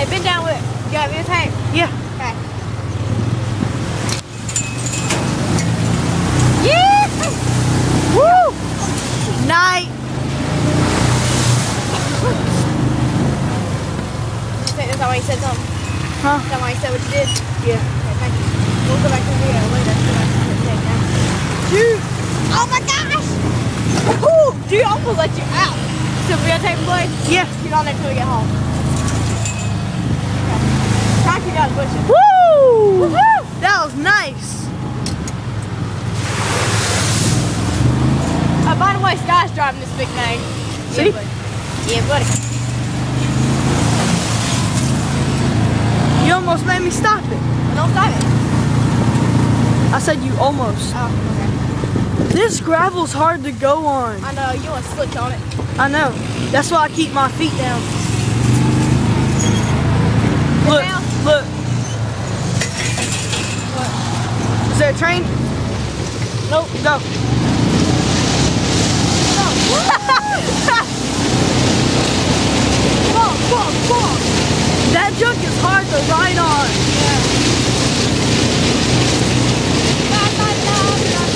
Hey, bend down with it. You got me a tape? Yeah. Okay. Yeah! Woo! Night. Is that why you said something? Huh? Is that why you said what you did? Yeah. Okay, thank you. We'll go back to the video later. Dude. Oh my gosh! Ooh, dude, I'm gonna let you out. So videotape play? Yeah. Get on there till we get home. Okay. Try to keep out the bushes. Woo! Woohoo! That was nice. By the way, Sky's driving this big thing. See? Yeah, buddy. You almost made me stop it. Don't stop it. I said you almost. Oh, okay. This gravel's hard to go on. I know, you want to switch on it. I know. That's why I keep my feet down. Look, Down. look. What? Is there a train? Nope. Go. Come on. That junk is hard to ride on.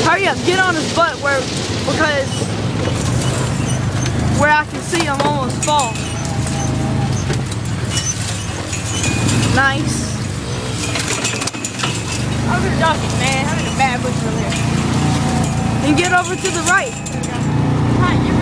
Hurry up, get on his butt because where I can see him almost fall. Nice. Over the ducking, man. I'm in a bad bush over there. And get over to the right. Hi, you're